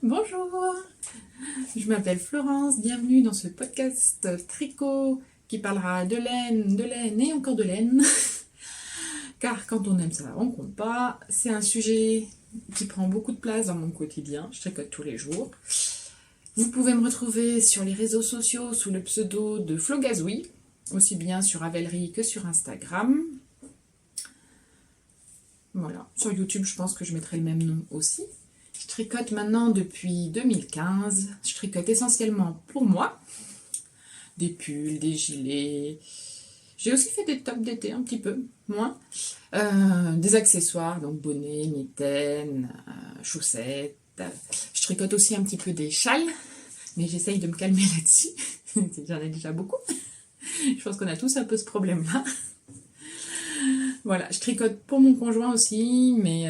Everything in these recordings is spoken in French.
Bonjour, je m'appelle Florence, bienvenue dans ce podcast tricot qui parlera de laine et encore de laine. Car quand on aime ça, on compte pas. C'est un sujet qui prend beaucoup de place dans mon quotidien, je tricote tous les jours. Vous pouvez me retrouver sur les réseaux sociaux sous le pseudo de Flo Gazoui, aussi bien sur Ravelry que sur Instagram. Voilà, sur YouTube je pense que je mettrai le même nom aussi. Je tricote maintenant depuis 2015. Je tricote essentiellement pour moi. Des pulls, des gilets. J'ai aussi fait des tops d'été, un petit peu, moins. Des accessoires, donc bonnets, mitaines, chaussettes. Je tricote aussi un petit peu des châles, mais j'essaye de me calmer là-dessus. J'en ai déjà beaucoup. Je pense qu'on a tous un peu ce problème-là. Voilà, je tricote pour mon conjoint aussi, mais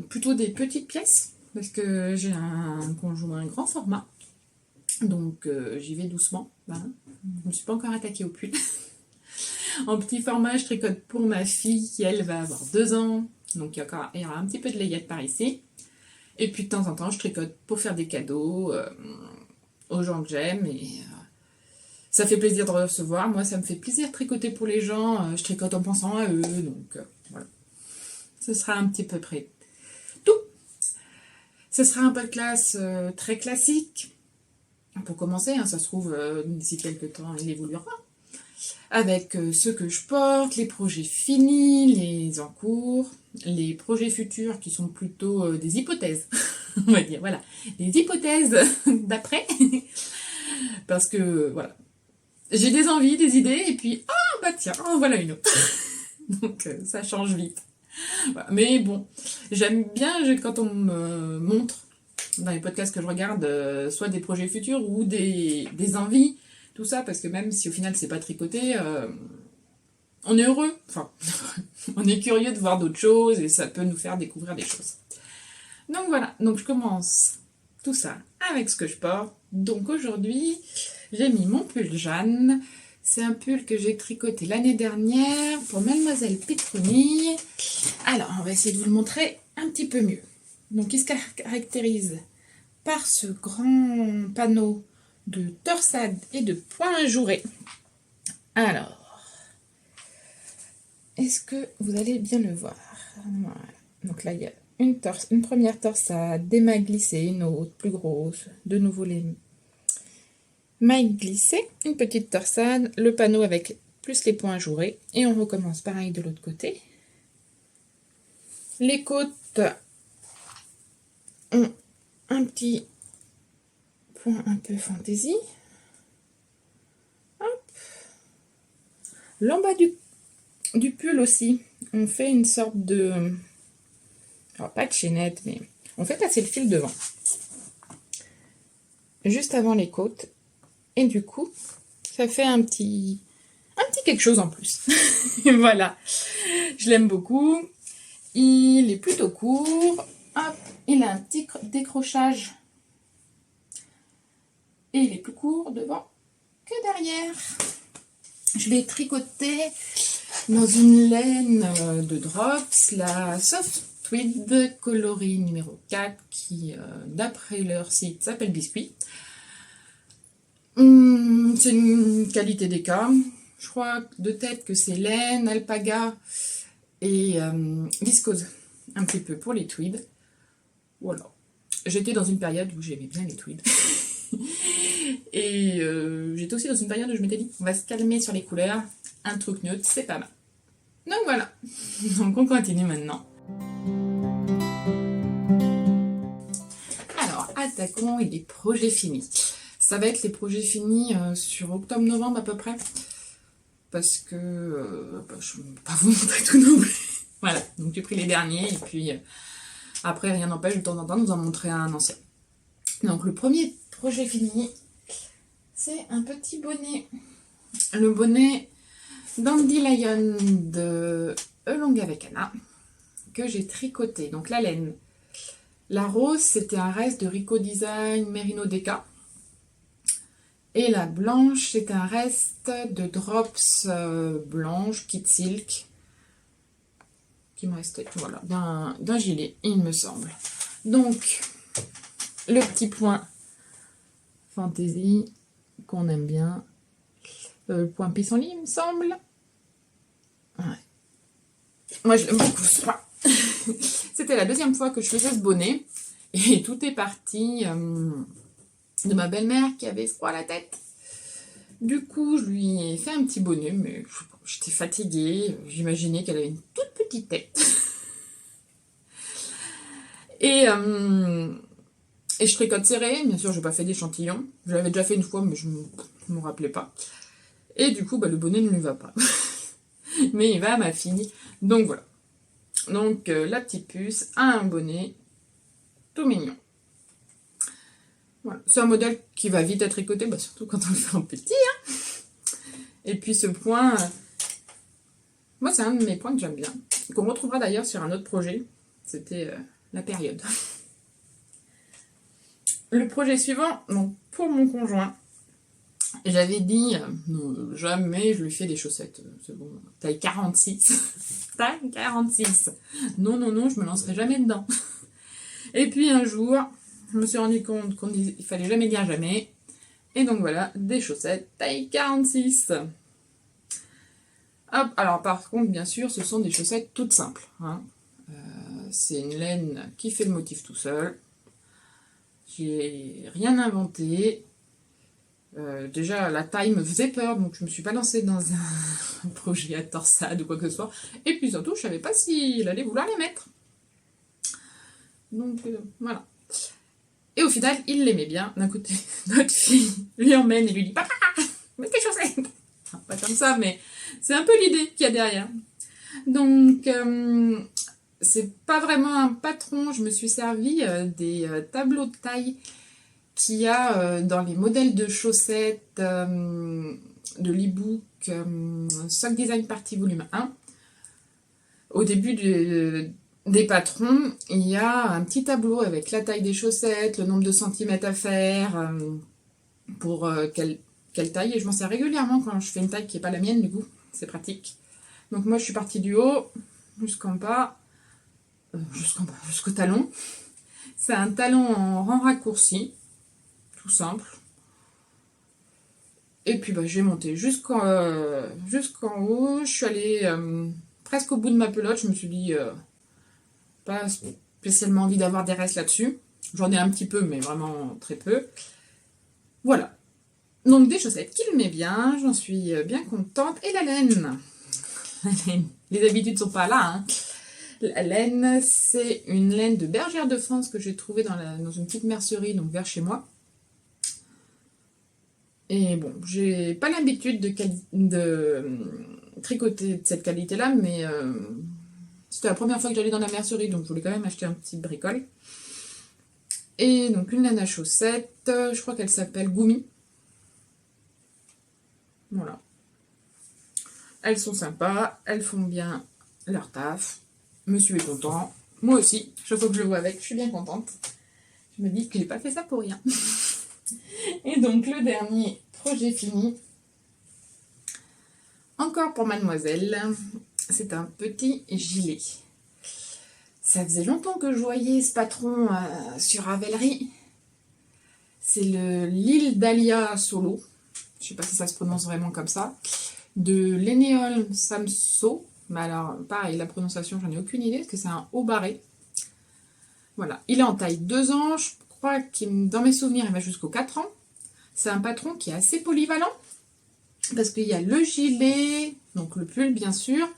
plutôt des petites pièces. Parce que j'ai un conjoint grand format, donc j'y vais doucement. Voilà. Je ne me suis pas encore attaquée au pull. En petit format, je tricote pour ma fille qui, elle, va avoir 2 ans. Donc il y aura un petit peu de layette par ici. Et puis de temps en temps, je tricote pour faire des cadeaux aux gens que j'aime. Et ça fait plaisir de recevoir. Moi, ça me fait plaisir de tricoter pour les gens. Je tricote en pensant à eux. Donc voilà. Ce sera un petit peu près tout. Ce sera un podcast très classique. Pour commencer, hein, ça se trouve, d'ici quelques temps, il évoluera. Avec ce que je porte, les projets finis, les en cours, les projets futurs qui sont plutôt des hypothèses. On va dire, voilà. Les hypothèses d'après. Parce que, voilà. J'ai des envies, des idées, et puis, bah tiens, voilà une autre. Donc, ça change vite. Voilà. Mais bon, j'aime bien quand on me montre dans les podcasts que je regarde soit des projets futurs ou des envies, tout ça, parce que même si au final c'est pas tricoté, on est heureux, enfin, on est curieux de voir d'autres choses et ça peut nous faire découvrir des choses. Donc voilà, donc je commence tout ça avec ce que je porte. Donc aujourd'hui, j'ai mis mon pull Jeanne. C'est un pull que j'ai tricoté l'année dernière pour Mademoiselle Petroni. Alors, on va essayer de vous le montrer un petit peu mieux. Donc, il se caractérise par ce grand panneau de torsade et de points ajourés. Alors, est-ce que vous allez bien le voir? Voilà. Donc là, il y a une première torsade, des mailles glissées, une autre plus grosse, de nouveau les mailles glissées, une petite torsade, le panneau avec plus les points ajourés, et on recommence pareil de l'autre côté. Les côtes ont un petit point un peu fantaisie. L'en bas du pull aussi, on fait une sorte de... Alors pas de chaînette, mais on fait passer le fil devant. Juste avant les côtes. Et du coup, ça fait un petit quelque chose en plus. Voilà. Je l'aime beaucoup. Il est plutôt court. Hop, il a un petit décrochage. Et il est plus court devant que derrière. Je l'ai tricoté dans une laine de Drops, la Soft Tweed coloris numéro 4, qui, d'après leur site, s'appelle Biscuit. C'est une qualité d'écart. Je crois de tête que c'est laine, alpaga et viscose. Un petit peu pour les tweeds. Voilà. J'étais dans une période où j'aimais bien les tweeds. Et j'étais aussi dans une période où je m'étais dit on va se calmer sur les couleurs. Un truc neutre, c'est pas mal. Donc voilà. Donc on continue maintenant. Alors, attaquons et les projets finis. Ça va être les projets finis sur octobre-novembre à peu près. Parce que je ne vais pas vous montrer tout non plus. Voilà, donc j'ai pris les derniers et puis après rien n'empêche de temps en temps de vous en montrer un ancien. Donc le premier projet fini, c'est un petit bonnet. Le bonnet Dandelion de Elonga avec Anna que j'ai tricoté. Donc la laine. La rose, c'était un reste de Rico Design Merino Deca. Et la blanche, c'est un reste de Drops blanche, Kit Silk. qu'il me restait, voilà, d'un gilet, il me semble. Donc, le petit point fantaisie qu'on aime bien. Le point pissenlit, il me semble. Ouais. Moi, je l'aime beaucoup, ce point. C'était la deuxième fois que je faisais ce bonnet. Et tout est parti de ma belle-mère qui avait froid à la tête. Du coup, je lui ai fait un petit bonnet, mais j'étais fatiguée. J'imaginais qu'elle avait une toute petite tête. Et je tricote serré. Bien sûr, je n'ai pas fait d'échantillon. Je l'avais déjà fait une fois, mais je ne me rappelais pas. Et du coup, le bonnet ne lui va pas. Mais il va à ma fille. Donc voilà. Donc la petite puce a un bonnet tout mignon. Voilà. C'est un modèle qui va vite à tricoter, surtout quand on le fait en petit. Hein. Et puis ce point, moi c'est un de mes points que j'aime bien. Qu'on retrouvera d'ailleurs sur un autre projet. C'était la période. Le projet suivant, donc pour mon conjoint, j'avais dit, non, jamais je lui fais des chaussettes. C'est bon, taille 46. Taille 46. Non, non, non, je me lancerai jamais dedans. Et puis un jour, je me suis rendu compte qu'il fallait jamais dire jamais. Et donc voilà, des chaussettes taille 46. Hop, alors par contre, bien sûr, ce sont des chaussettes toutes simples. Hein. C'est une laine qui fait le motif tout seul. J'ai rien inventé. Déjà, la taille me faisait peur, donc je me suis pas lancée dans un projet à torsade ou quoi que ce soit. Et puis surtout, je savais pas s'il allait vouloir les mettre. Donc voilà. Et au final, il l'aimait bien. D'un côté, notre fille lui emmène et lui dit « Papa, mets tes chaussettes !» Enfin, pas comme ça, mais c'est un peu l'idée qu'il y a derrière. Donc, c'est pas vraiment un patron. Je me suis servi des tableaux de taille qu'il y a dans les modèles de chaussettes de l'e-book Sock Design Party Volume 1. Au début des patrons, il y a un petit tableau avec la taille des chaussettes, le nombre de centimètres à faire, pour quelle taille. Et je m'en sers régulièrement quand je fais une taille qui n'est pas la mienne, du coup, c'est pratique. Donc moi, je suis partie du haut jusqu'en bas, jusqu'au talon. C'est un talon en rang raccourci, tout simple. Et puis je vais monter jusqu'en haut. Je suis allée presque au bout de ma pelote. Je me suis dit, pas spécialement envie d'avoir des restes là-dessus. J'en ai un petit peu, mais vraiment très peu. Voilà. Donc des chaussettes qu'il met bien, j'en suis bien contente. Et la laine. Les habitudes sont pas là. Hein. La laine, c'est une laine de Bergère de France que j'ai trouvée dans une petite mercerie, donc vers chez moi. Et bon, j'ai pas l'habitude de tricoter de cette qualité-là, mais c'était la première fois que j'allais dans la mercerie, donc je voulais quand même acheter un petit bricole. Et donc une laine à chaussettes, je crois qu'elle s'appelle Goumi. Voilà. Elles sont sympas, elles font bien leur taf. Monsieur est content, moi aussi. Chaque fois que je le vois avec, je suis bien contente. Je me dis que j'ai pas fait ça pour rien. Et donc le dernier projet fini, encore pour mademoiselle, c'est un petit gilet. Ça faisait longtemps que je voyais ce patron sur Ravelry. C'est l'île d'Alia Solo, je sais pas si ça se prononce vraiment comme ça, de Lénéol Samso. Mais alors pareil, la prononciation j'en ai aucune idée parce que c'est un haut barré. Voilà, il est en taille 2 ans, je crois que dans mes souvenirs il va jusqu'aux 4 ans. C'est un patron qui est assez polyvalent, parce qu'il y a le gilet, donc le pull bien sûr,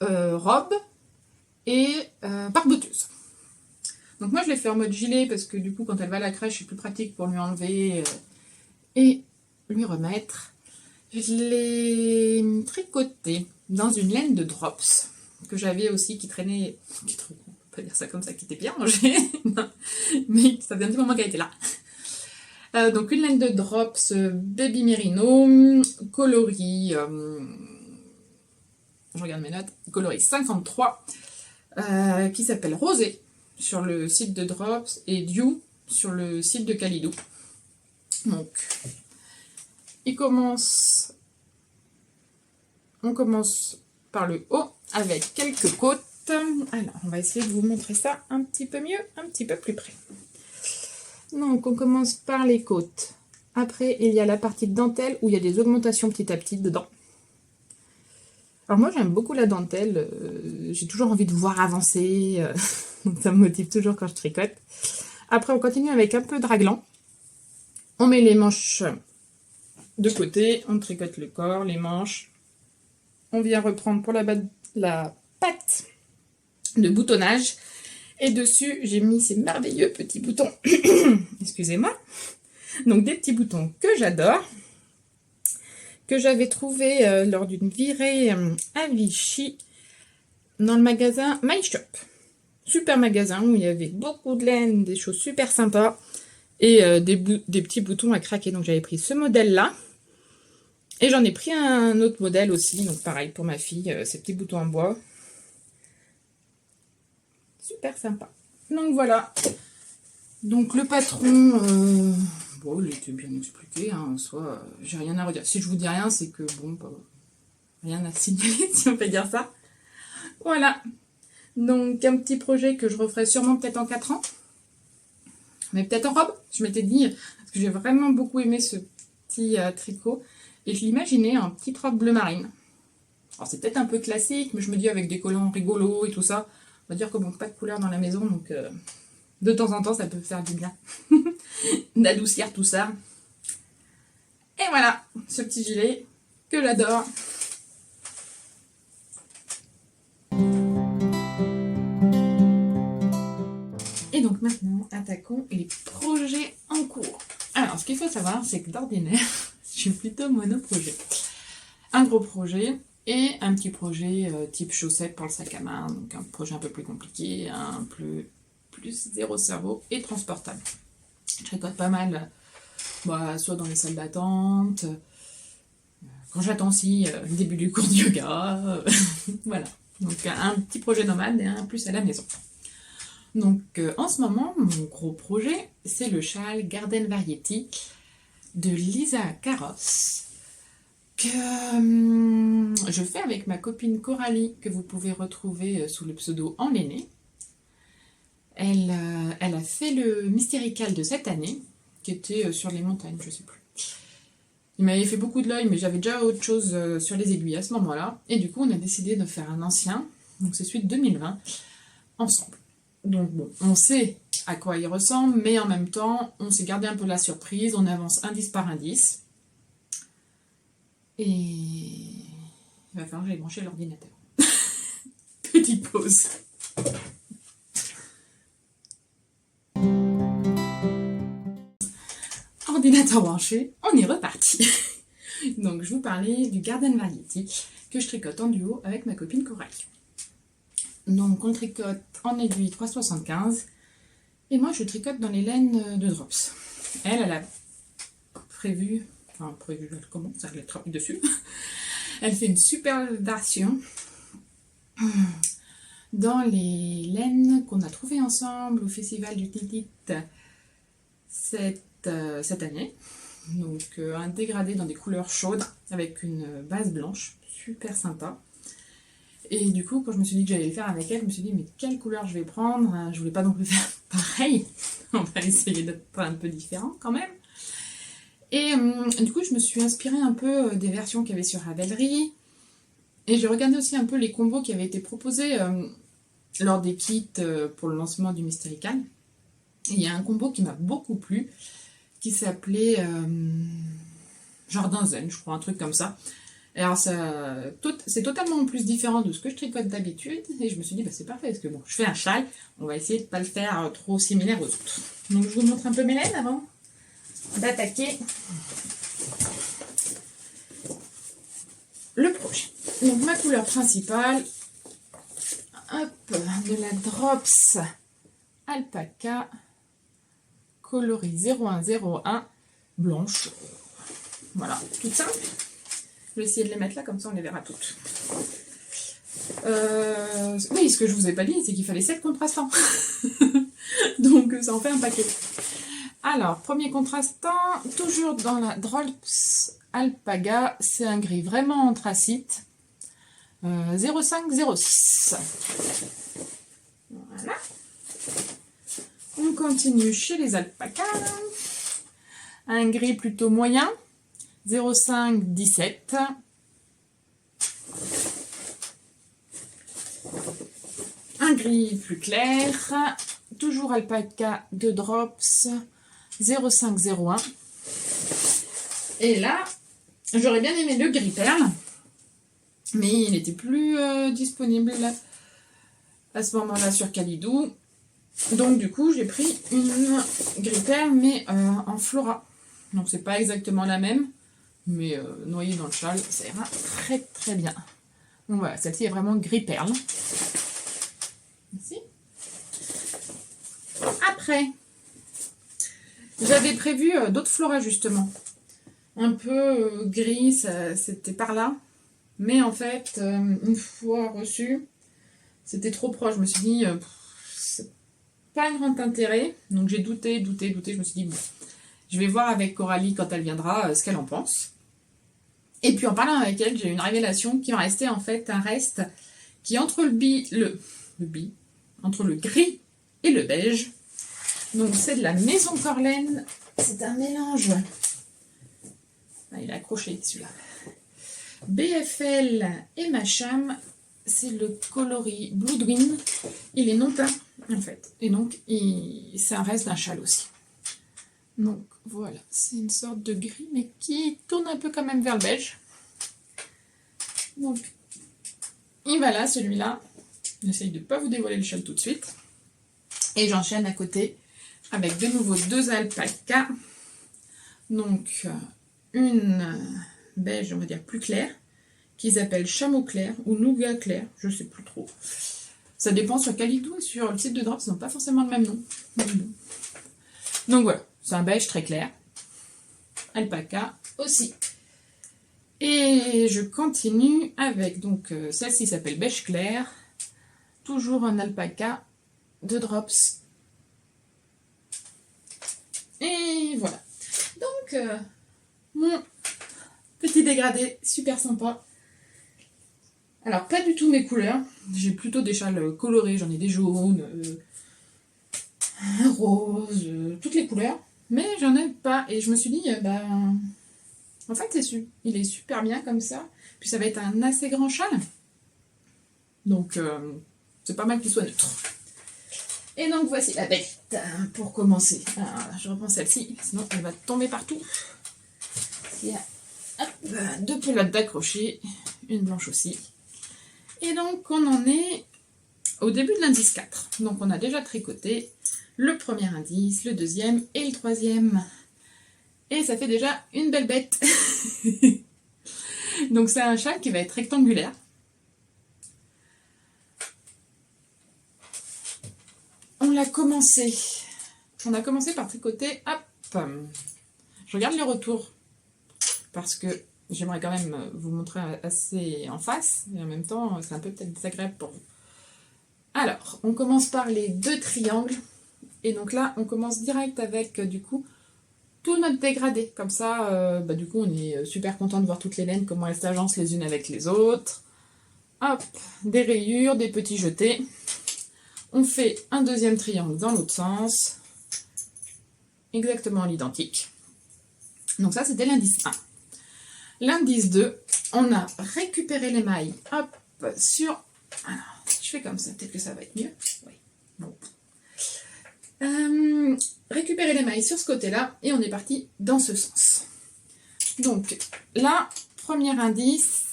robe et pare-boutuse. Donc moi je l'ai fait en mode gilet, parce que du coup quand elle va à la crèche, c'est plus pratique pour lui enlever et lui remettre. Je l'ai tricoté dans une laine de drops, que j'avais aussi, qui traînait, on peut pas dire ça comme ça, qui était bien rangée, mais ça faisait un petit moment qu'elle était là. Donc une laine de drops Baby Merino, coloris, je regarde mes notes, coloris 53, qui s'appelle Rosé sur le site de Drops et Dew sur le site de Calidou. Donc, on commence par le haut avec quelques côtes. Alors, on va essayer de vous montrer ça un petit peu mieux, un petit peu plus près. Donc, on commence par les côtes. Après, il y a la partie de dentelle où il y a des augmentations petit à petit dedans. Alors moi, j'aime beaucoup la dentelle. J'ai toujours envie de voir avancer. Donc ça me motive toujours quand je tricote. Après, on continue avec un peu de raglan. On met les manches de côté. On tricote le corps, les manches. On vient reprendre pour la patte de boutonnage. Et dessus, j'ai mis ces merveilleux petits boutons. Excusez-moi. Donc des petits boutons que j'adore. Que j'avais trouvé lors d'une virée à Vichy dans le magasin My Shop. Super magasin où il y avait beaucoup de laine, des choses super sympas et des petits boutons à craquer. Donc j'avais pris ce modèle-là et j'en ai pris un autre modèle aussi. Donc pareil pour ma fille, ces petits boutons en bois. Super sympa. Donc voilà. Donc le patron... Bon, il était bien expliqué, hein, en soi, j'ai rien à redire. Si je vous dis rien, c'est que, bon, bah, rien à signaler, si on peut dire ça. Voilà. Donc, un petit projet que je referai sûrement peut-être en 4 ans. Mais peut-être en robe. Je m'étais dit, parce que j'ai vraiment beaucoup aimé ce petit tricot. Et je l'imaginais en petite robe bleu marine. Alors, c'est peut-être un peu classique, mais je me dis avec des collants rigolos et tout ça. On va dire que bon, pas de couleur dans la maison, donc de temps en temps, ça peut faire du bien. D'adoucir tout ça. Et voilà, ce petit gilet que j'adore. Et donc maintenant, attaquons les projets en cours. Alors, ce qu'il faut savoir, c'est que d'ordinaire, je suis plutôt monoprojet. Un gros projet et un petit projet type chaussette pour le sac à main. Donc un projet un peu plus compliqué, un plus zéro cerveau et transportable. Je tricote pas mal, soit dans les salles d'attente, quand j'attends aussi le début du cours de yoga, voilà. Donc un petit projet nomade et un plus à la maison. Donc en ce moment, mon gros projet, c'est le châle Garden Variety de Lisa Carros, que je fais avec ma copine Coralie, que vous pouvez retrouver sous le pseudo Enlainée. Elle a fait le Mystérical de cette année, qui était sur les montagnes, je sais plus. Il m'avait fait beaucoup de l'œil, mais j'avais déjà autre chose sur les aiguilles à ce moment-là. Et du coup, on a décidé de faire un ancien, donc c'est celui de 2020, ensemble. Donc bon, on sait à quoi il ressemble, mais en même temps, on s'est gardé un peu la surprise, on avance indice par indice. Et il va falloir que j'aille brancher l'ordinateur. Petite pause. Ordinateur branché, on est reparti. Donc je vous parlais du Garden Variety que je tricote en duo avec ma copine Coralie. Donc on tricote en aiguille 3,75 et moi je tricote dans les laines de Drops. Elle a prévu, elle commence à le travailler dessus. Elle fait une super version dans les laines qu'on a trouvées ensemble au festival du Titit cette année. Donc un dégradé dans des couleurs chaudes avec une base blanche, super sympa. Et du coup, quand je me suis dit que j'allais le faire avec elle, je me suis dit mais quelle couleur je vais prendre? Je voulais pas non plus faire pareil. On va essayer d'être un peu différent quand même. Et du coup, je me suis inspirée un peu des versions qu'il y avait sur Ravelry. Et j'ai regardé aussi un peu les combos qui avaient été proposés lors des kits pour le lancement du Mystérical. Et il y a un combo qui m'a beaucoup plu, qui s'appelait Jardin Zen, je crois, un truc comme ça. Alors c'est totalement plus différent de ce que je tricote d'habitude, et je me suis dit, c'est parfait, parce que bon, je fais un châle, on va essayer de ne pas le faire trop similaire aux autres. Donc je vous montre un peu mes laines avant d'attaquer le projet. Donc ma couleur principale, de la Drops Alpaca, coloris 0101, blanche. Voilà, toute simple. Je vais essayer de les mettre là, comme ça on les verra toutes. Oui, ce que je vous ai pas dit, c'est qu'il fallait 7 contrastants. Donc ça en fait un paquet. Alors, premier contrastant, toujours dans la Drops Alpaga, c'est un gris vraiment anthracite. 0506. Voilà. On continue chez les alpacas. Un gris plutôt moyen, 0517. Un gris plus clair, toujours alpaca de drops, 0501. Et là, j'aurais bien aimé le gris perle, mais il n'était plus disponible à ce moment-là sur Kalidou. Donc du coup, j'ai pris une gris perle, mais en flora. Donc c'est pas exactement la même, mais noyée dans le châle, ça ira très très bien. Donc voilà, celle-ci est vraiment gris perle. Ici. Après, j'avais prévu d'autres floras justement. Un peu gris, c'était par là. Mais en fait, une fois reçu, c'était trop proche. Je me suis dit, c'est pas un grand intérêt. Donc j'ai douté. Je me suis dit, bon, je vais voir avec Coralie quand elle viendra ce qu'elle en pense. Et puis en parlant avec elle, j'ai eu une révélation qui m'a resté en fait un reste qui est entre entre le gris et le beige. Donc c'est de la Maison Corlaine. C'est un mélange. Ah, il est accroché celui-là. BFL et Macham. C'est le coloris Blue Dream. Il est non peint en fait. Et donc c'est un reste d'un châle aussi. Donc voilà, c'est une sorte de gris mais qui tourne un peu quand même vers le beige. Donc il va là celui-là. J'essaye de ne pas vous dévoiler le châle tout de suite. Et j'enchaîne à côté avec de nouveau deux alpacas. Donc une beige, on va dire plus claire, qu'ils appellent chameau clair ou nougat clair, je ne sais plus trop. Ça dépend sur Kalidou et sur le site de Drops, ils n'ont pas forcément le même nom. Donc voilà, c'est un beige très clair. Alpaca aussi. Et je continue avec, donc celle-ci s'appelle beige clair. Toujours un alpaca de Drops. Et voilà. Donc, mon petit dégradé super sympa. Alors, pas du tout mes couleurs. J'ai plutôt des châles colorés. J'en ai des jaunes, roses, toutes les couleurs. Mais j'en ai pas. Et je me suis dit, en fait, il est super bien comme ça. Puis ça va être un assez grand châle. Donc, c'est pas mal qu'il soit neutre. Et donc, voici la bête pour commencer. Alors, je reprends celle-ci, sinon elle va tomber partout. Il y a deux pelotes d'accrocher, une blanche aussi. Et donc, on en est au début de l'indice 4. Donc, on a déjà tricoté le premier indice, le deuxième et le troisième. Et ça fait déjà une belle bête. Donc, c'est un châle qui va être rectangulaire. On a commencé par tricoter, hop, je regarde les retours, parce que j'aimerais quand même vous montrer assez en face, et en même temps, c'est un peu peut-être désagréable pour vous. Alors, on commence par les deux triangles, et donc là, on commence direct avec, du coup, tout notre dégradé. Comme ça, du coup, on est super content de voir toutes les laines, comment elles s'agencent les unes avec les autres. Hop, des rayures, des petits jetés. On fait un deuxième triangle dans l'autre sens, exactement l'identique. Donc ça, c'était l'indice 1. L'indice 2, on a récupéré les mailles, hop, sur... Alors, si je fais comme ça, peut-être que ça va être mieux. Oui, bon. Récupérer les mailles sur ce côté-là, et on est parti dans ce sens. Donc, là, premier indice,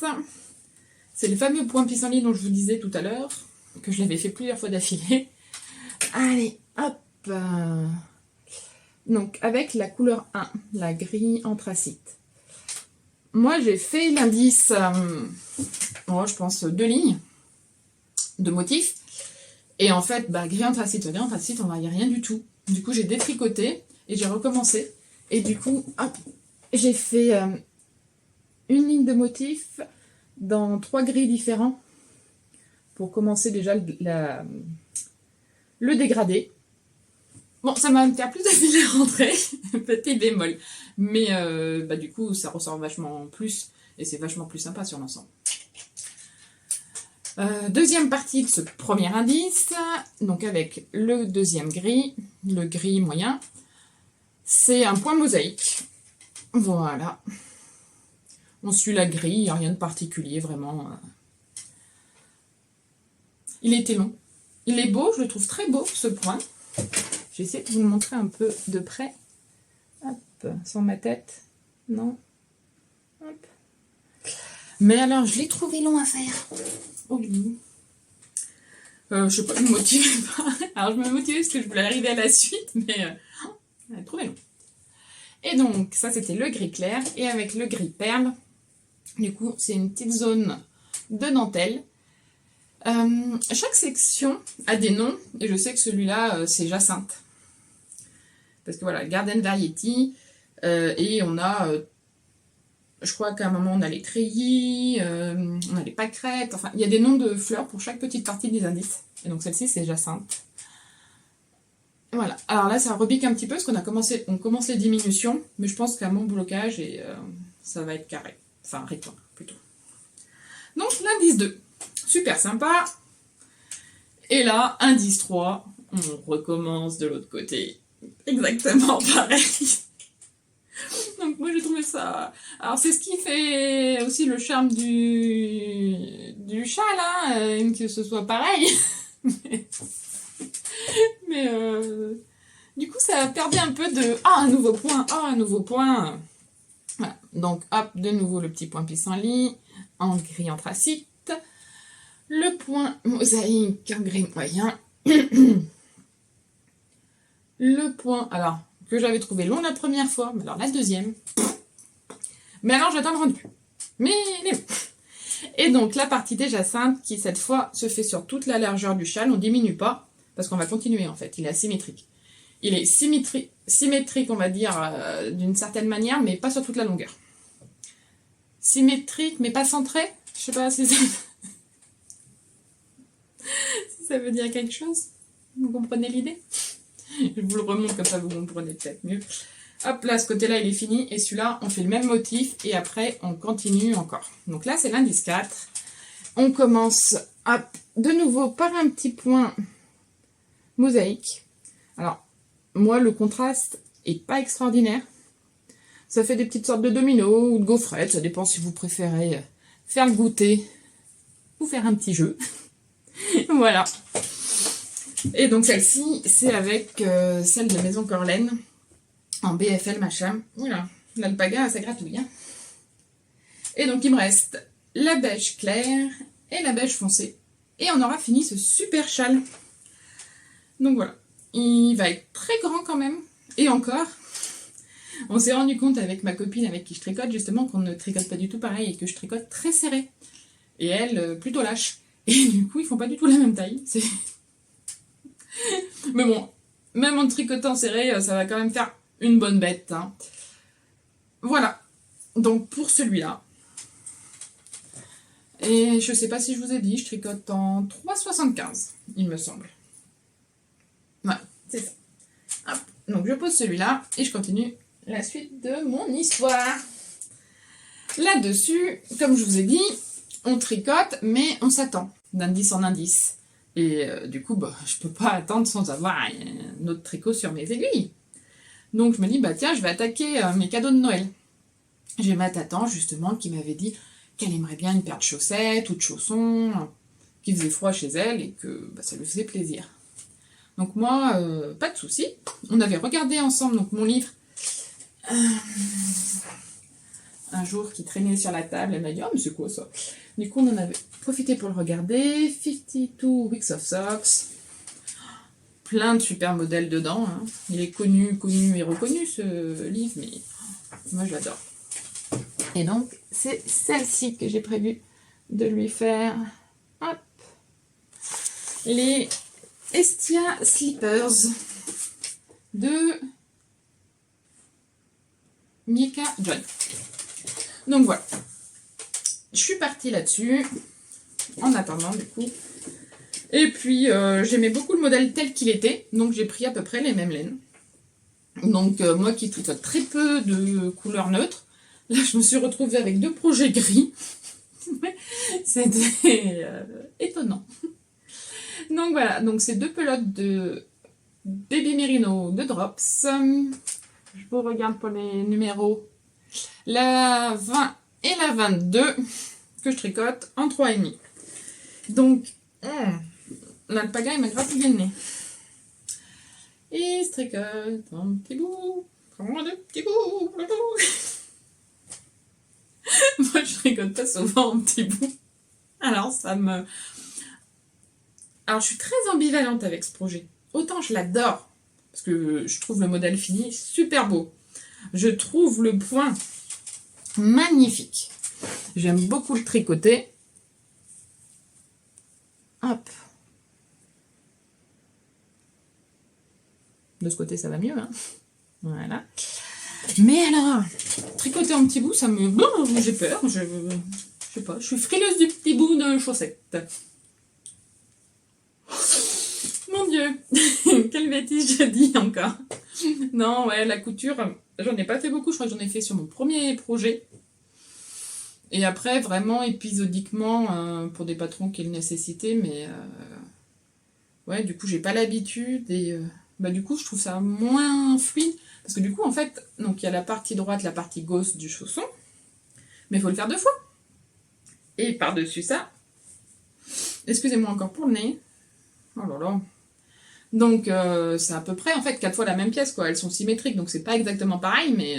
c'est le fameux point pissenlit dont je vous disais tout à l'heure, que je l'avais fait plusieurs fois d'affilée. Allez, hop. Donc, avec la couleur 1, la gris anthracite. Moi, j'ai fait l'indice, je pense, 2 lignes de motifs. Et en fait, gris anthracite, on ne voyait rien du tout. Du coup, j'ai détricoté et j'ai recommencé. Et du coup, hop, j'ai fait une ligne de motifs dans 3 gris différents. Pour commencer déjà le dégradé. Bon, ça va me faire plus de fil à rentrer, petit bémol. Mais du coup, ça ressort vachement plus, et c'est vachement plus sympa sur l'ensemble. Deuxième partie de ce premier indice, donc avec le deuxième gris, le gris moyen, c'est un point mosaïque. Voilà. On suit la grille, il n'y a rien de particulier, vraiment. Il était long. Il est beau, je le trouve très beau, ce point. J'essaie de vous le montrer un peu de près. Hop, sans ma tête. Non. Hop. Mais alors, je l'ai trouvé long à faire. Oh oui. Je sais pas, je me motivais pas. Alors, je me motivais parce que je voulais arriver à la suite, mais trop long. Et donc, ça, c'était le gris clair. Et avec le gris perle, du coup, c'est une petite zone de dentelle. Chaque section a des noms, et je sais que celui-là, c'est Jacinthe. Parce que voilà, Garden Variety, et on a, je crois qu'à un moment, on a les treillis, on a les pâquerettes, enfin, il y a des noms de fleurs pour chaque petite partie des indices. Et donc, celle-ci, c'est Jacinthe. Voilà, alors là, ça rebique un petit peu, parce on commence les diminutions, mais je pense qu'à mon blocage, et ça va être carré. Enfin, rectangle, plutôt. Donc, l'indice 2. Super sympa. Et là, indice 3, on recommence de l'autre côté. Exactement pareil. Donc moi j'ai trouvé ça... Alors c'est ce qui fait aussi le charme du chat là, que ce soit pareil. mais du coup ça a perdu un peu de... Ah, un nouveau point, un nouveau point. Voilà. Donc hop, de nouveau le petit point pissenlit en gris anthracite. Le point mosaïque en gris moyen. Le point, alors, que j'avais trouvé long la première fois, mais alors la deuxième. Mais alors j'attends le rendu. Mais il est bon. Et donc la partie des jacinthes qui cette fois se fait sur toute la largeur du châle, on diminue pas, parce qu'on va continuer en fait, il est asymétrique. Il est symétrique on va dire, d'une certaine manière, mais pas sur toute la longueur. Symétrique, mais pas centré. Je sais pas si ça... si ça veut dire quelque chose. Vous comprenez l'idée? Je vous le remonte comme ça vous comprenez peut-être mieux. Hop là, ce côté-là il est fini. Et celui-là, on fait le même motif et après on continue encore. Donc là, c'est l'indice 4. On commence hop, de nouveau par un petit point mosaïque. Alors, moi, le contraste est pas extraordinaire. Ça fait des petites sortes de dominos ou de gaufrettes. Ça dépend si vous préférez faire le goûter ou faire un petit jeu. Voilà. Et donc celle-ci, c'est avec celle de Maison Corlaine en BFL machin. Voilà, l'alpaga, ça gratouille. Hein. Et donc il me reste la beige claire et la beige foncée. Et on aura fini ce super châle. Donc voilà, il va être très grand quand même. Et encore, on s'est rendu compte avec ma copine avec qui je tricote justement qu'on ne tricote pas du tout pareil et que je tricote très serré. Et elle, plutôt lâche. Et du coup, ils font pas du tout la même taille. C'est... Mais bon, même en tricotant serré, ça va quand même faire une bonne bête. Hein. Voilà. Donc pour celui-là. Et je sais pas si je vous ai dit, je tricote en 3,75, il me semble. Voilà, c'est ça. Hop. Donc je pose celui-là et je continue la suite de mon histoire. Là-dessus, comme je vous ai dit, on tricote, mais on s'attend d'indice en indice. Et du coup, je peux pas attendre sans avoir un autre tricot sur mes aiguilles. Donc je me dis, tiens, je vais attaquer mes cadeaux de Noël. J'ai ma tata, justement, qui m'avait dit qu'elle aimerait bien une paire de chaussettes ou de chaussons, qui faisait froid chez elle et que ça lui faisait plaisir. Donc moi, pas de souci. On avait regardé ensemble donc mon livre un jour qui traînait sur la table. Elle m'a dit, oh mais c'est quoi ça? Du coup, on en avait profité pour le regarder. 52 Weeks of Socks. Plein de super modèles dedans. Hein. Il est connu et reconnu ce livre, mais moi je l'adore. Et donc, c'est celle-ci que j'ai prévu de lui faire. Hop. Les Estia Slippers de Mika John. Donc voilà. Je suis partie là-dessus. En attendant, du coup. Et puis, j'aimais beaucoup le modèle tel qu'il était. Donc, j'ai pris à peu près les mêmes laines. Donc, moi qui tricote très peu de couleurs neutres. Là, je me suis retrouvée avec 2 projets gris. C'était étonnant. Donc voilà, donc ces deux pelotes de Baby Merino de Drops. Je vous regarde pour les numéros. La 20 et la 22 que je tricote en 3,5. Donc, l'alpaga, il m'a gratouillé le nez. Et je tricote un petit bout. Moi, je tricote pas souvent un petit bout. Alors, Alors, je suis très ambivalente avec ce projet. Autant je l'adore, parce que je trouve le modèle fini super beau. Je trouve le point magnifique. J'aime beaucoup le tricoter. Hop. De ce côté, ça va mieux, hein. Voilà. Mais alors, tricoter un petit bout, ça me... Bon, j'ai peur. Je sais pas, je suis frileuse du petit bout de chaussette. Mon Dieu, quelle bêtise je dis encore. Non, ouais, la couture, j'en ai pas fait beaucoup. Je crois que j'en ai fait sur mon premier projet. Et après, vraiment épisodiquement, pour des patrons qui le nécessitaient. Mais ouais, du coup, j'ai pas l'habitude. Et du coup, je trouve ça moins fluide. Parce que du coup, en fait, donc il y a la partie droite, la partie gauche du chausson. Mais il faut le faire 2 fois. Et par-dessus ça, excusez-moi encore pour le nez. Oh là là. Donc, c'est à peu près, en fait, 4 fois la même pièce, quoi. Elles sont symétriques, donc c'est pas exactement pareil, mais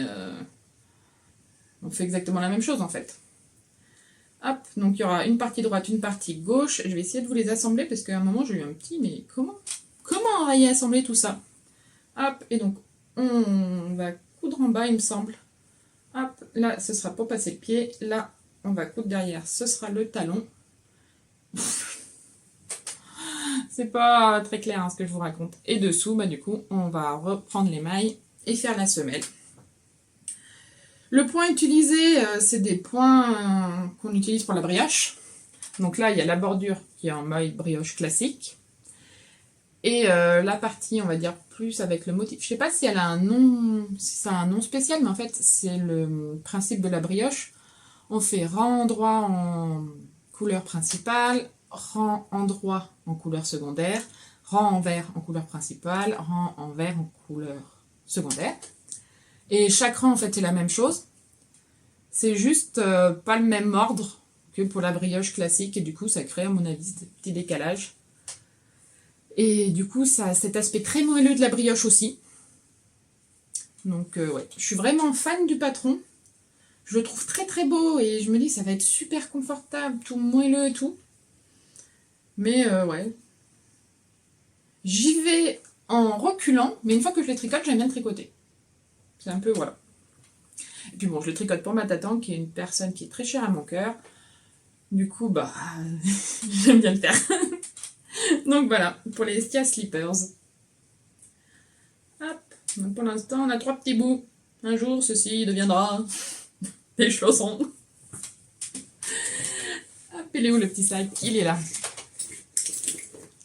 on fait exactement la même chose, en fait. Hop, donc il y aura une partie droite, une partie gauche. Je vais essayer de vous les assembler, parce qu'à un moment, j'ai eu un petit, mais comment on va y assembler tout ça? Hop, et donc, on va coudre en bas, il me semble. Hop, là, ce sera pour passer le pied. Là, on va coudre derrière, ce sera le talon. C'est pas très clair, hein, ce que je vous raconte. Et dessous, du coup, on va reprendre les mailles et faire la semelle. Le point utilisé, c'est des points qu'on utilise pour la brioche. Donc là, il y a la bordure qui est en maille brioche classique. Et la partie, on va dire, plus avec le motif. Je sais pas si elle a un nom, si ça a un nom spécial, mais en fait, c'est le principe de la brioche. On fait rang endroit en couleur principale, rang endroit en couleur secondaire, rang envers en couleur principale, rang envers en couleur secondaire. Et chaque rang, en fait, est la même chose. C'est juste pas le même ordre que pour la brioche classique. Et du coup, ça crée, à mon avis, des petits décalages. Et du coup, ça a cet aspect très moelleux de la brioche aussi. Donc, ouais, je suis vraiment fan du patron. Je le trouve très très beau et je me dis ça va être super confortable, tout moelleux et tout. Mais ouais. J'y vais en reculant, mais une fois que je les tricote, j'aime bien tricoter. C'est un peu, voilà. Et puis bon, je le tricote pour ma tata, qui est une personne qui est très chère à mon cœur. Du coup, j'aime bien le faire. Donc voilà, pour les Estia Slippers. Hop, donc pour l'instant, on a 3 petits bouts. Un jour, ceci deviendra des chaussons. Hop, il est où le petit sac? Il est là.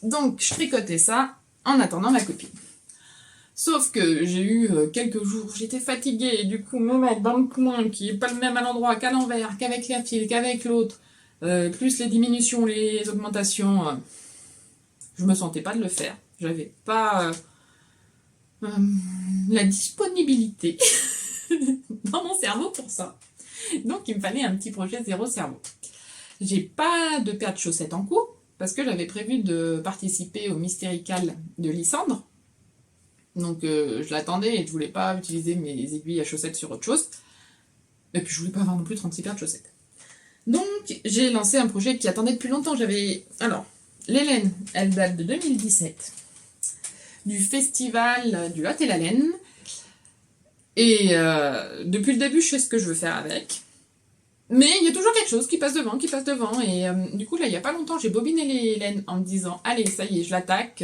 Donc, je tricotais ça en attendant ma copine. Sauf que j'ai eu quelques jours, j'étais fatiguée, et du coup, me mettre dans le point qui n'est pas le même à l'endroit qu'à l'envers, qu'avec la file, qu'avec l'autre, plus les diminutions, les augmentations, je me sentais pas de le faire. J'avais pas la disponibilité dans mon cerveau pour ça. Donc, il me fallait un petit projet zéro cerveau. J'ai pas de paire de chaussettes en cours, parce que j'avais prévu de participer au Mystérical de Lysandre. Donc je l'attendais et je voulais pas utiliser mes aiguilles à chaussettes sur autre chose. Et puis je voulais pas avoir non plus 36 paires de chaussettes. Donc j'ai lancé un projet qui attendait depuis longtemps. Alors, l'Hélène, elle date de 2017. Du festival du Lot et la Laine. Et depuis le début, je sais ce que je veux faire avec. Mais il y a toujours quelque chose qui passe devant. Et du coup, là, il y a pas longtemps, j'ai bobiné les laines en me disant, allez, ça y est, je l'attaque.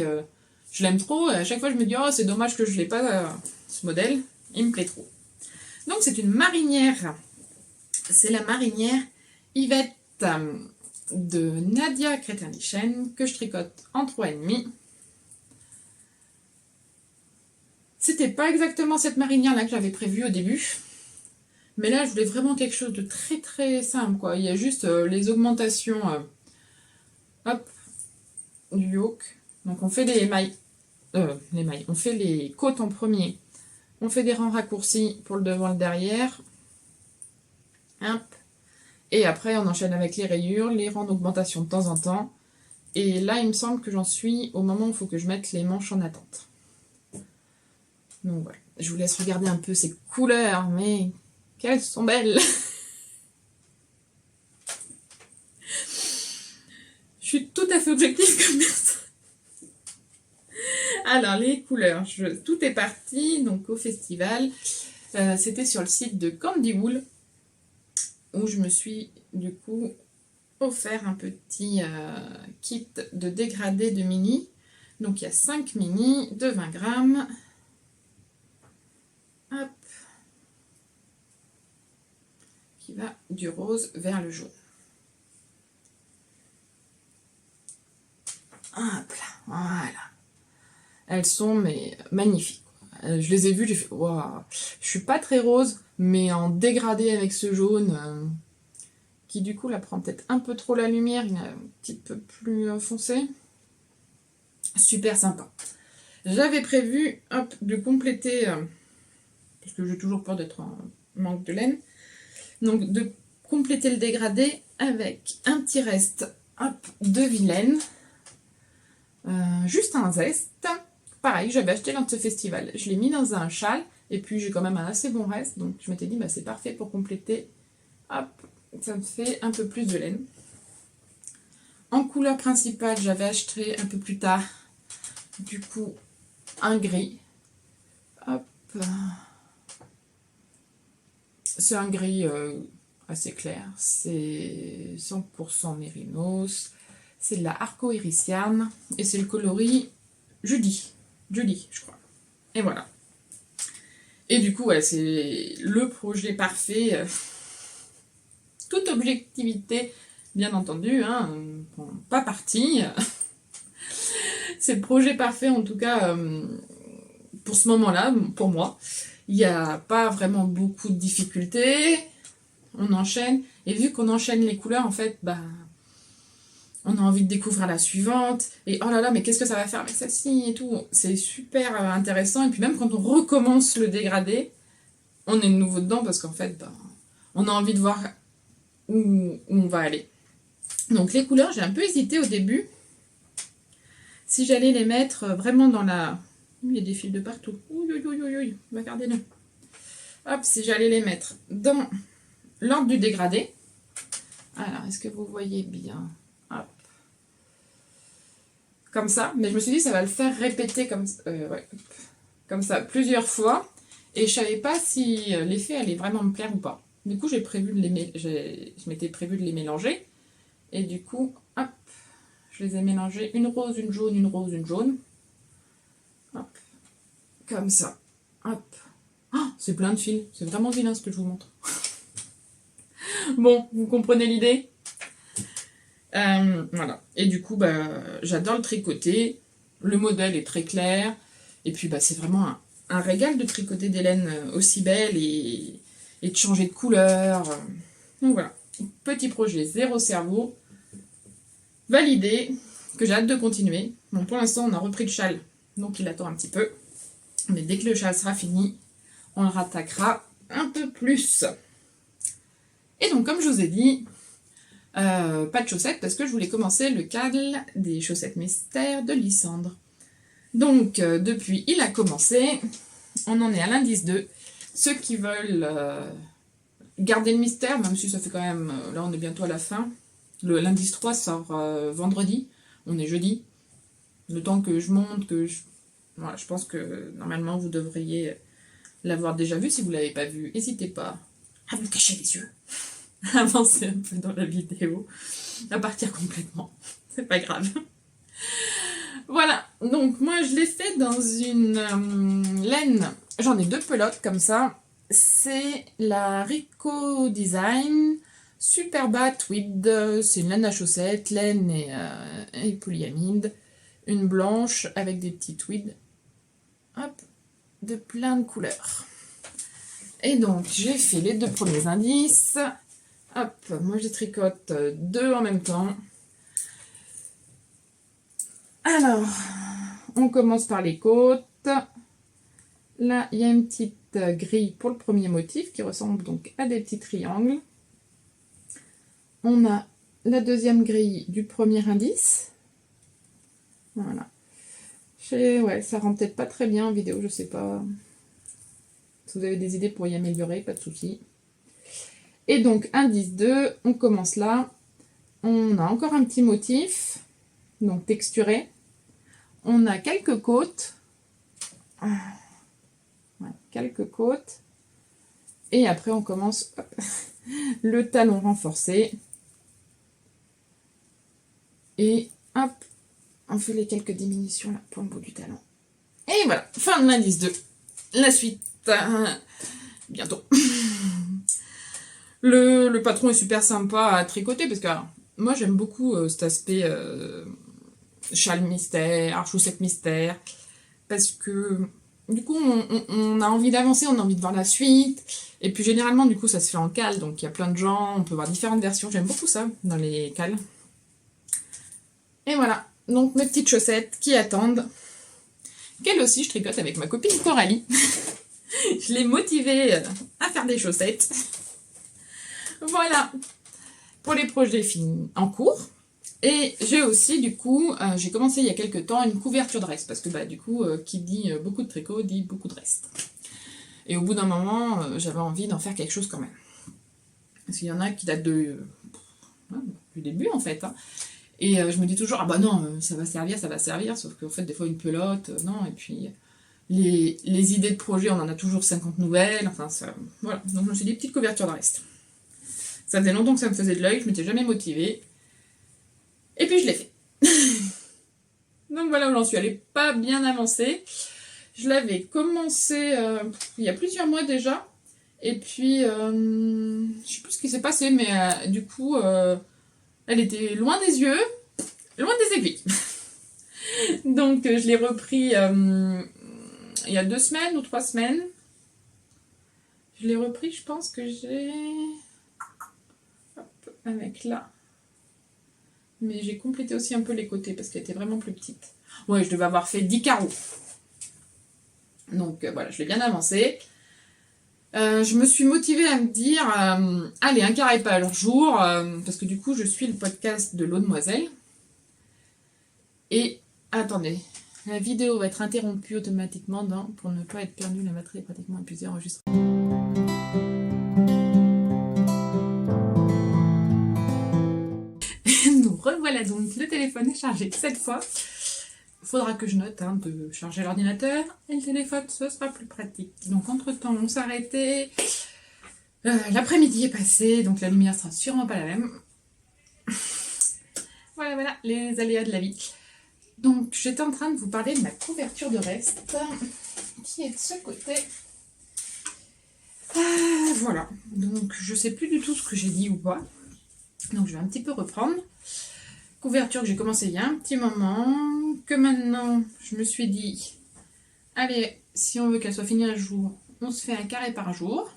Je l'aime trop, et à chaque fois je me dis, oh c'est dommage que je l'ai pas, ce modèle, il me plaît trop. Donc c'est une marinière, c'est la marinière Yvette de Nadia Crétin-Lichen, que je tricote en 3,5. C'était pas exactement cette marinière là que j'avais prévue au début, Mais là, je voulais vraiment quelque chose de très très simple, quoi. Il y a juste les augmentations, hop, du yoke. Donc on fait les mailles, on fait les côtes en premier. On fait des rangs raccourcis pour le devant et le derrière. Hop. Et après, on enchaîne avec les rayures, les rangs d'augmentation de temps en temps. Et là, il me semble que j'en suis au moment où il faut que je mette les manches en attente. Donc voilà, je vous laisse regarder un peu ces couleurs, mais qu'elles sont belles! Je suis tout à fait objective comme personne. Alors, les couleurs, tout est parti donc au festival. C'était sur le site de Candy Wool, où je me suis du coup offert un petit kit de dégradé de mini. Donc il y a 5 mini de 20 grammes. Hop. Qui va du rose vers le jaune. Hop là, voilà. Elles sont mais magnifiques. Je les ai vues, j'ai fait waouh. Je suis pas très rose, mais en dégradé avec ce jaune, qui du coup là prend peut-être un peu trop la lumière, il est un petit peu plus foncé. Super sympa. J'avais prévu de compléter, parce que j'ai toujours peur d'être en manque de laine, donc de compléter le dégradé avec un petit reste de vilaine, juste un zeste. Pareil, j'avais acheté lors de ce festival, je l'ai mis dans un châle, et puis j'ai quand même un assez bon reste, donc je m'étais dit bah, c'est parfait pour compléter. Hop, ça me fait un peu plus de laine. En couleur principale, j'avais acheté un peu plus tard, du coup, un gris. Hop. C'est un gris assez clair, c'est 100% mérinos, c'est de la Arco-Iris Yarn, et c'est le coloris Judy, je crois. Et voilà. Et du coup, ouais, c'est le projet parfait, toute objectivité, bien entendu, hein, pas parti. C'est le projet parfait, en tout cas, pour ce moment-là, pour moi. Il n'y a pas vraiment beaucoup de difficultés. On enchaîne. Et vu qu'on enchaîne les couleurs, en fait, bah, on a envie de découvrir la suivante. Et oh là là, mais qu'est-ce que ça va faire avec celle-ci et tout. C'est super intéressant. Et puis même quand on recommence le dégradé, on est de nouveau dedans parce qu'en fait, bah, on a envie de voir où on va aller. Donc les couleurs, j'ai un peu hésité au début. Si j'allais les mettre vraiment dans la... Il y a des fils de partout. Ouh, regardez-le. Hop, si j'allais les mettre dans l'ordre du dégradé. Alors, est-ce que vous voyez bien? Hop. Comme ça. Mais je me suis dit, ça va le faire répéter comme ça plusieurs fois. Et je savais pas si l'effet allait vraiment me plaire ou pas. Du coup, je m'étais prévu de les mélanger. Et du coup, hop, je les ai mélangés. Une rose, une jaune, une rose, une jaune. Hop. Comme ça. Hop. Oh, c'est plein de fils. C'est vraiment vilain ce que je vous montre. Bon, vous comprenez l'idée? Voilà. Et du coup, bah, j'adore le tricoter. Le modèle est très clair. Et puis, bah, c'est vraiment un régal de tricoter des laines aussi belles et de changer de couleur. Donc voilà. Petit projet, zéro cerveau. Validé. Que j'ai hâte de continuer. Bon, pour l'instant, on a repris le châle. Donc, il attend un petit peu. Mais dès que le châle sera fini, on le rattaquera un peu plus. Et donc, comme je vous ai dit, pas de chaussettes parce que je voulais commencer le cadre des chaussettes mystères de Lysandre. Donc, depuis, il a commencé. On en est à l'indice 2. Ceux qui veulent garder le mystère, même si ça fait quand même... là, on est bientôt à la fin. L'indice 3 sort vendredi. On est jeudi. Le temps que je monte, voilà, je pense que normalement, vous devriez l'avoir déjà vu. Si vous ne l'avez pas vu, n'hésitez pas à vous cacher les yeux. Avancer un peu dans la vidéo, à partir complètement, c'est pas grave. Voilà, donc moi je l'ai fait dans une laine, j'en ai 2 pelotes comme ça, c'est la Rico Design Superba Tweed, c'est une laine à chaussettes, laine et polyamide, une blanche avec des petits tweeds, hop, de plein de couleurs. Et donc, j'ai fait les 2 premiers indices. Hop, moi je tricote 2 en même temps. Alors, on commence par les côtes. Là, il y a une petite grille pour le premier motif qui ressemble donc à des petits triangles. On a la deuxième grille du premier indice. Voilà. Ouais, ça rend peut-être pas très bien en vidéo, je sais pas. Si vous avez des idées pour y améliorer, pas de souci. Et donc, indice 2, on commence là. On a encore un petit motif, donc texturé. On a quelques côtes. Ouais, quelques côtes. Et après, on commence hop, le talon renforcé. Et hop, on fait les quelques diminutions là pour le bout du talon. Et voilà, fin de l'indice 2. La suite, bientôt. Le patron est super sympa à tricoter parce que alors, moi j'aime beaucoup cet aspect châle mystère, chaussette mystère, parce que du coup on a envie d'avancer, on a envie de voir la suite, et puis généralement du coup ça se fait en cale, donc il y a plein de gens, on peut voir différentes versions, j'aime beaucoup ça dans les cales. Et voilà, donc mes petites chaussettes qui attendent, qu'elles aussi je tricote avec ma copine Coralie. Je l'ai motivée à faire des chaussettes. Voilà, pour les projets en cours. Et j'ai aussi, du coup, j'ai commencé il y a quelques temps une couverture de reste, parce que bah, du coup, qui dit beaucoup de tricot, dit beaucoup de reste. Et au bout d'un moment, j'avais envie d'en faire quelque chose quand même. Parce qu'il y en a qui datent du début, en fait. Hein. Et je me dis toujours, ah bah non, ça va servir, sauf qu'en fait, des fois, une pelote, non, et puis... Les idées de projet, on en a toujours 50 nouvelles, enfin, ça... Voilà, donc je me suis dit, petite couverture de reste. Ça faisait longtemps que ça me faisait de l'œil, je m'étais jamais motivée. Et puis je l'ai fait. Donc voilà où j'en suis. Elle n'est pas bien avancée. Je l'avais commencé il y a plusieurs mois déjà. Et puis, je sais plus ce qui s'est passé, mais du coup, elle était loin des yeux, loin des aiguilles. Donc je l'ai repris il y a 2 semaines ou 3 semaines. Je l'ai repris, je pense que j'ai... Hop, avec là. Mais j'ai complété aussi un peu les côtés parce qu'elle était vraiment plus petite. Ouais, je devais avoir fait 10 carreaux. Donc voilà, je l'ai bien avancé. Je me suis motivée à me dire, allez, un carré par jour, parce que du coup, je suis le podcast de l'Audemoiselle. Et attendez, la vidéo va être interrompue automatiquement pour ne pas être perdue. La batterie est pratiquement épuisée, enregistrée. Nous revoilà donc, le téléphone est chargé cette fois. Il faudra que je note de charger l'ordinateur et le téléphone, ce sera plus pratique. Donc entre temps, on s'arrêtait. L'après-midi est passé, donc la lumière sera sûrement pas la même. Voilà, les aléas de la vie. Donc j'étais en train de vous parler de ma couverture de reste, qui est de ce côté. Voilà, donc je sais plus du tout ce que j'ai dit ou pas. Donc je vais un petit peu reprendre. Couverture que j'ai commencé il y a un petit moment, que maintenant je me suis dit, allez, si on veut qu'elle soit finie un jour, on se fait un carré par jour.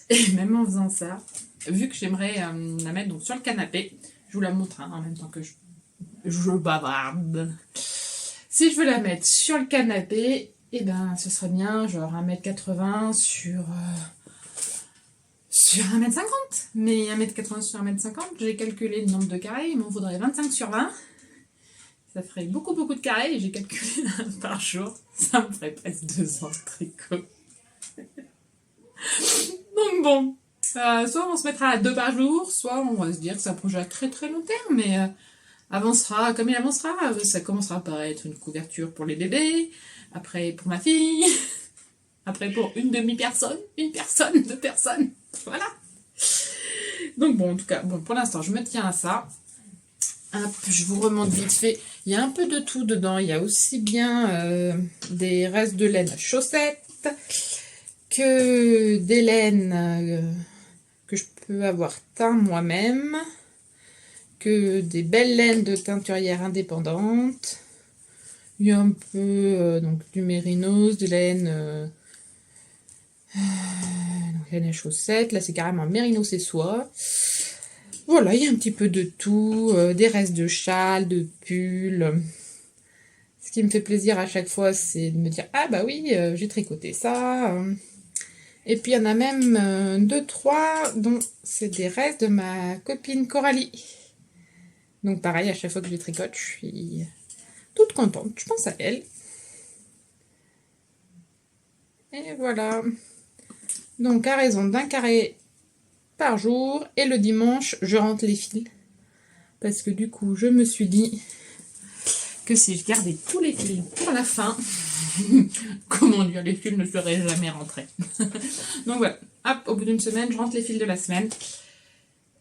Et même en faisant ça, vu que j'aimerais la mettre donc sur le canapé, je vous la montre en même temps que je bavarde. Si je veux la mettre sur le canapé, et ben ce serait bien genre 1m80 sur 1m50. Mais 1m80 sur 1m50, j'ai calculé le nombre de carrés, il m'en faudrait 25 sur 20. Ça ferait beaucoup de carrés et j'ai calculé par jour. Ça me ferait presque 2 ans de tricot. Donc bon, soit on se mettra à 2 par jour, soit on va se dire que c'est un projet à très très long terme, mais avancera comme il avancera. Ça commencera par être une couverture pour les bébés, après pour ma fille, après pour une demi-personne, une personne, 2 personnes, voilà. Donc bon, en tout cas, pour l'instant, je me tiens à ça. Hop, je vous remonte vite fait. Il y a un peu de tout dedans. Il y a aussi bien des restes de laine chaussettes que des laines que je peux avoir teint moi-même, que des belles laines de teinturière indépendante. Il y a un peu donc du mérinos, de laine Donc, laine à chaussettes. Là, c'est carrément mérino, c'est soie. Voilà, il y a un petit peu de tout. Des restes de châles, de pulls. Ce qui me fait plaisir à chaque fois, c'est de me dire « Ah bah oui, j'ai tricoté ça ». Et puis, il y en a même 2-3 dont c'est des restes de ma copine Coralie. Donc pareil, à chaque fois que je tricote, je suis toute contente. Je pense à elle. Et voilà. Donc à raison d'un carré par jour. Et le dimanche, je rentre les fils. Parce que du coup, je me suis dit que si je gardais tous les fils pour la fin, comment dire, les fils ne seraient jamais rentrés. Donc voilà. Hop, au bout d'une semaine, je rentre les fils de la semaine.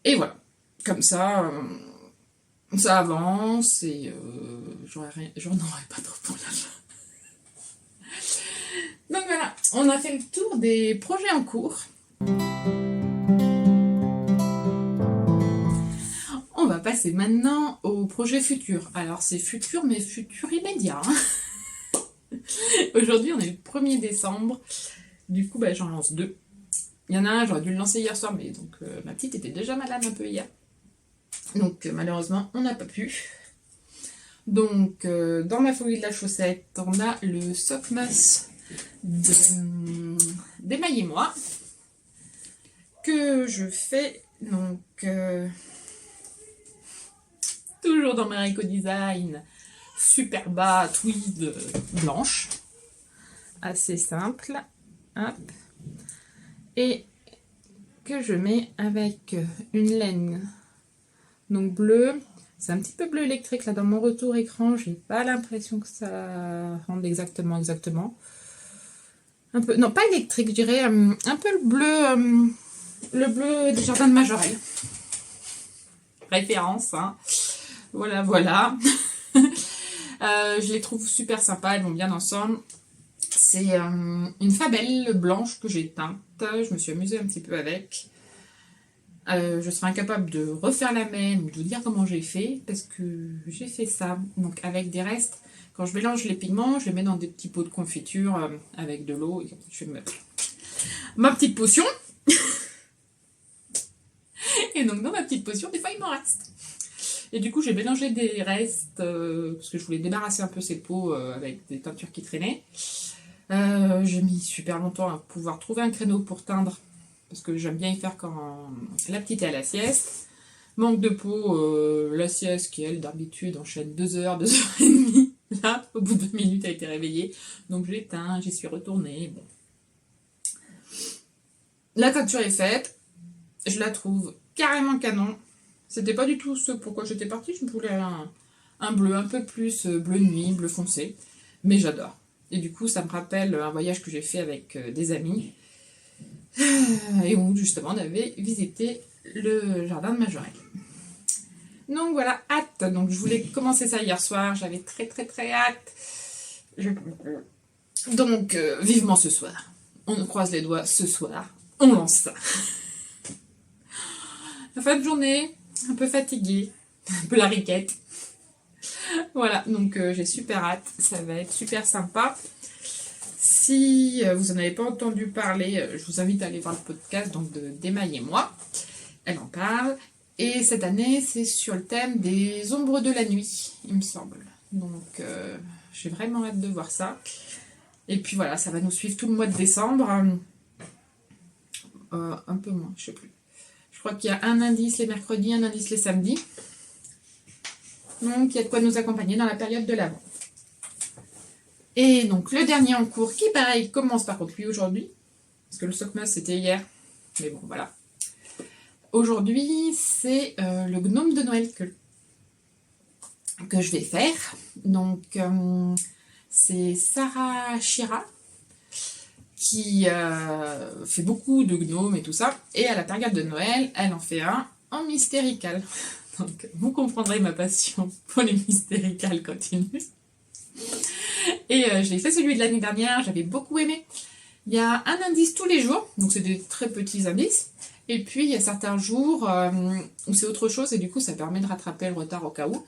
Et voilà. Comme ça... ça avance et j'en aurais pas trop pour la fin. Donc voilà, on a fait le tour des projets en cours. On va passer maintenant aux projets futurs. Alors c'est futur, mais futur immédiat. Aujourd'hui, on est le 1er décembre. Du coup, j'en lance 2. Il y en a un, j'aurais dû le lancer hier soir, mais donc ma petite était déjà malade un peu hier. Donc malheureusement, on n'a pas pu. Donc dans ma folie de la chaussette, on a le Sockmas d'Émaillez-moi que je fais donc toujours dans ma Eco Design super bas tweed blanche, assez simple. Hop. Et que je mets avec une laine donc bleue. C'est un petit peu bleu électrique là dans mon retour écran. J'ai pas l'impression que ça rende exactement. Un peu, non pas électrique, je dirais un peu le bleu des jardins de Majorelle. Référence, hein. Voilà. Je les trouve super sympas, elles vont bien ensemble. C'est une fabelle blanche que j'ai teinte. Je me suis amusée un petit peu avec. Je serai incapable de refaire la même ou de vous dire comment j'ai fait parce que j'ai fait ça donc avec des restes. Quand je mélange les pigments, je les mets dans des petits pots de confiture avec de l'eau et je fais ma petite potion. Et donc dans ma petite potion, des fois il m'en reste. Et du coup j'ai mélangé des restes parce que je voulais débarrasser un peu ces pots avec des teintures qui traînaient. J'ai mis super longtemps à pouvoir trouver un créneau pour teindre. Parce que j'aime bien y faire quand la petite est à la sieste. Manque de peau, la sieste qui, elle, d'habitude, enchaîne 2 heures, 2 heures et demie. Là, au bout de 2 minutes, elle a été réveillée. Donc j'ai éteint, j'y suis retournée. Bon. La teinture est faite. Je la trouve carrément canon. C'était pas du tout ce pourquoi j'étais partie. Je voulais un bleu un peu plus bleu nuit, bleu foncé. Mais j'adore. Et du coup, ça me rappelle un voyage que j'ai fait avec des amis. Et où justement on avait visité le jardin de Majorelle. Donc voilà, hâte. Donc je voulais commencer ça hier soir, j'avais très hâte. Donc vivement ce soir. On croise les doigts ce soir. On lance ça. La fin de journée, un peu fatiguée, un peu la riquette. Voilà, donc j'ai super hâte, ça va être super sympa. Si vous n'en avez pas entendu parler, je vous invite à aller voir le podcast donc d'Émaillez-moi. Elle en parle. Et cette année, c'est sur le thème des ombres de la nuit, il me semble. Donc, j'ai vraiment hâte de voir ça. Et puis voilà, ça va nous suivre tout le mois de décembre. Un peu moins, je sais plus. Je crois qu'il y a un indice les mercredis, un indice les samedis. Donc, il y a de quoi nous accompagner dans la période de l'Avent. Et donc le dernier en cours qui pareil commence par contre lui aujourd'hui. Parce que le Sockmas c'était hier. Mais bon voilà. Aujourd'hui c'est le gnome de Noël que je vais faire. Donc c'est Sarah Chira qui fait beaucoup de gnomes et tout ça. Et à la période de Noël, elle en fait un en mystérical. Donc vous comprendrez ma passion pour les mystéricales continue. Et j'ai fait celui de l'année dernière, j'avais beaucoup aimé. Il y a un indice tous les jours, donc c'est des très petits indices. Et puis il y a certains jours où c'est autre chose et du coup ça permet de rattraper le retard au cas où.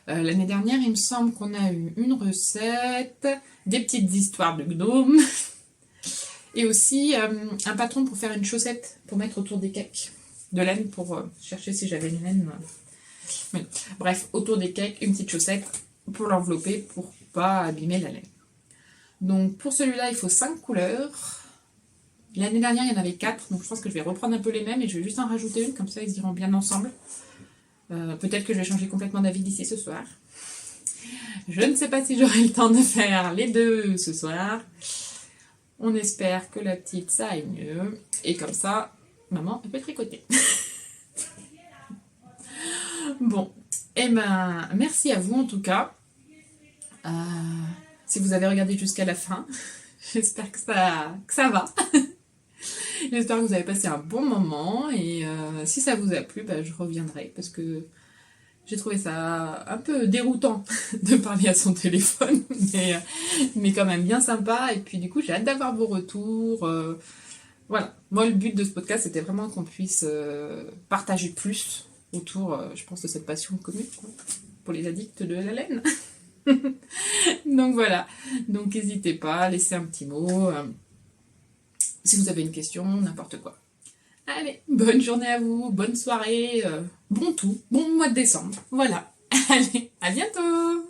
L'année dernière, il me semble qu'on a eu une recette, des petites histoires de gnomes. Et aussi un patron pour faire une chaussette pour mettre autour des cakes. De laine pour chercher si j'avais une laine. Mais, bref, autour des cakes, une petite chaussette pour l'envelopper pour pas abîmer la laine. Donc pour celui-là, il faut 5 couleurs. L'année dernière, il y en avait 4, donc je pense que je vais reprendre un peu les mêmes et je vais juste en rajouter une, comme ça ils iront bien ensemble. Peut-être que je vais changer complètement d'avis d'ici ce soir. Je ne sais pas si j'aurai le temps de faire les deux ce soir. On espère que la petite, ça aille mieux. Et comme ça, maman, elle peut tricoter. Bon, eh ben, merci à vous en tout cas. Si vous avez regardé jusqu'à la fin, j'espère que ça va. J'espère que vous avez passé un bon moment. Et si ça vous a plu, bah, je reviendrai parce que j'ai trouvé ça un peu déroutant de parler à son téléphone, mais quand même bien sympa. Et puis du coup, j'ai hâte d'avoir vos retours. Voilà, moi le but de ce podcast, c'était vraiment qu'on puisse partager plus autour, je pense, de cette passion commune quoi, pour les addicts de la laine. Donc voilà, donc n'hésitez pas, laissez un petit mot, si vous avez une question, n'importe quoi. Allez, bonne journée à vous, bonne soirée, bon tout, bon mois de décembre. Voilà, allez, à bientôt!